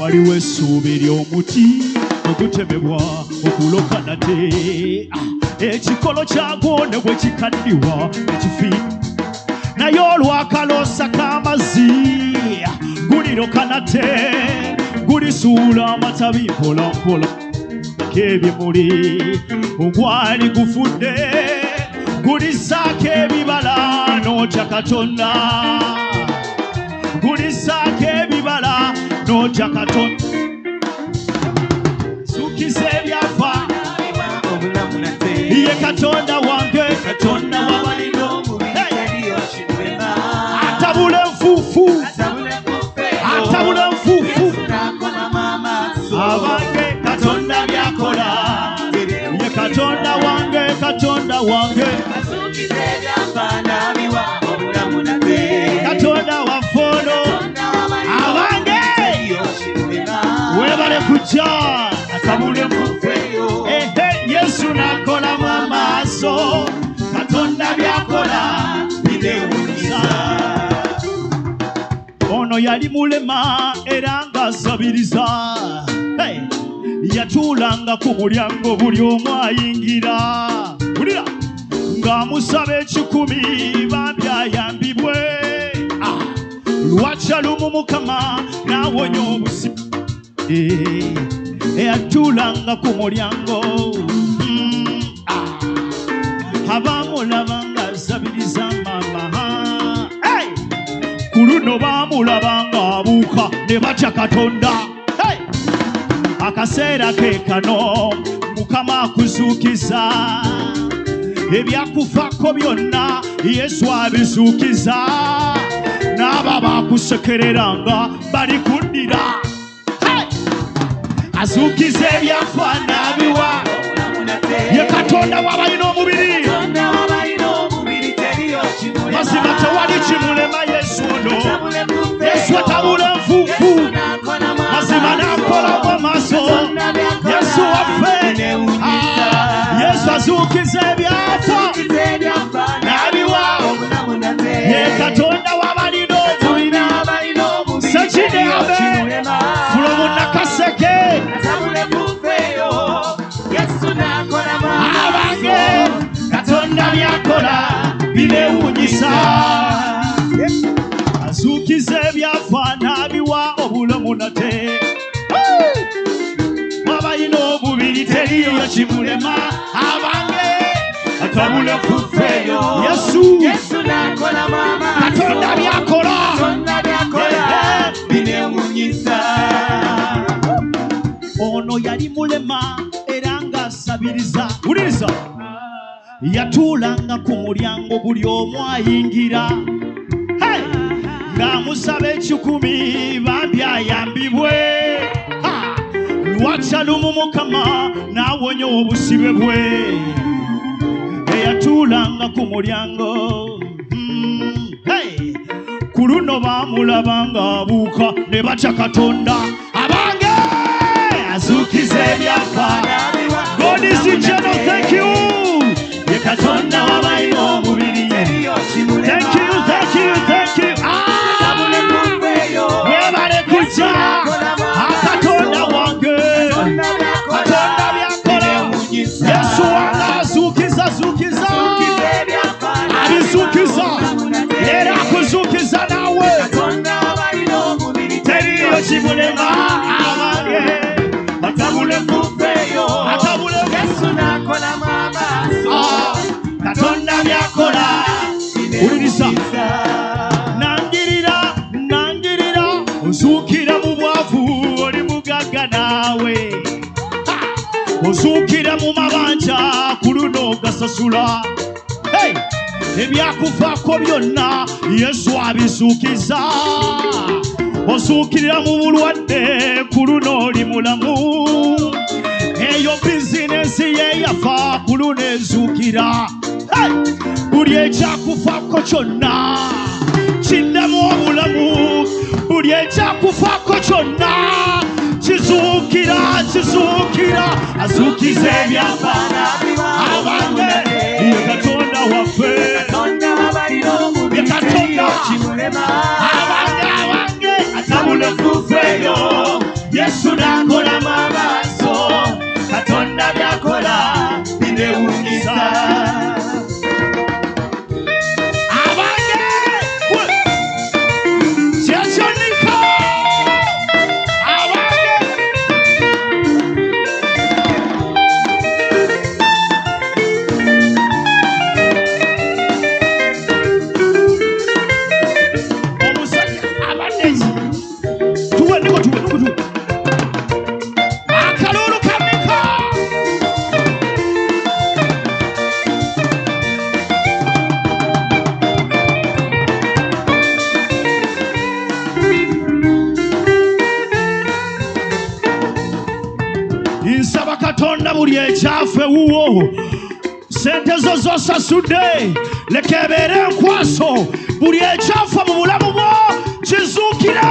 waliwo essuubi ly'omuti ogutemebwa okuloka nate ekikolo kyagwo ne bwe kikaddiwa ekifi naye olwakaloosa k'amazzi guliroka nate gulisuula amatabi mpolampola k'ebimuli ogwali gufudde gulisaako ebibala n'otya Katonda gulisaako ebibala n'otya Katonda Azuukiza ebyafa ye Katonda wange Katonda wabalina omubiri atabula enfuufu atabula enfuufu abange Katonda byakola ye Katonda wange Katonda wange Azuukiza ebyafa n'abiwa obulamu nate Katonda wafoono abange webale kujja atabula enfuufu Yesu nakola mu maaso Katonda byakola binewuunyisa ono yali mulema era ng'asabiriza yatuulanga ku mulyango buli omu ayingira wulira ng'amusaba ekikumi bambi ayambibwe lwakya lumu Mukama n'awonya obusibe eyatuulanga ku mulyango abamulaba ng'asabiriza mama ku luno baamulaba ng'abuuka ne batya Katonda akaseera ke kano Mukama akuzuukiza ebyakufako byonna Yesu abizuukiza n'abo baakusekereranga bali kuddira Azuukiza ebyafa n'abiwa ye Katonda w'abalina omubiri mazima tewali kimulema Yesu ono Yesu atabula enfuufu mazima n'akola mu maaso Yesu waffe Yesu azuukiza ebyafa n'abiwa ye Katonda w'abalina omubiri sekideabe fulomu nakaseke abange Katonda byakola binewuunyisa Azuukiza ebyafa n'abiwa obulamu nate wabalina obubiri teriyo kimulema abange atabula enfuufu eyo Yesu Katonda byakola binewuunyisa ono yali mulema era ng'asabiriza wuliriza yatuulanga ku mulyango buli omu ayingira ng'amusaba ekikumi bambi ayambibwe lwakya lumu Mukama n'awonya obusibe bwe eyatuulanga ku mulyango ku luno baamulaba ng'abuuka ne batya Katonda abange Azuukiza ebyafa God is eternal, thank you ye Katonda w'abalina omubiri thank you webale kujja Katonda wange Katonda byakola Yesu wange azuukiza abizuukiza era akuzuukiza nawe teriyo kimulema abange atabula enfuufu eyo Katonda byakola wuliriza nangirira ozuukira mu bwavu oli mugagga naawe ozuukira mu mabanja ku luno gasasula ebyakufaako byonna Yesu abizuukiza ozuukirira mu bulwadde ku luno oli mulamu eyo bizinesi ye yafa ku luno ezuukira buli ekyakufaako kyonna kiddamu obulamu buli ekyakufaako kyonna kizuukira azuukiza ebyafa abange ye Katonda waffe ye Katonda abange atabula enfuufu eyo buli ekyafa ewuwo sente zo zosasudde leka ebeere enkwaso buli ekyafa mu bulamu bwo kizuukira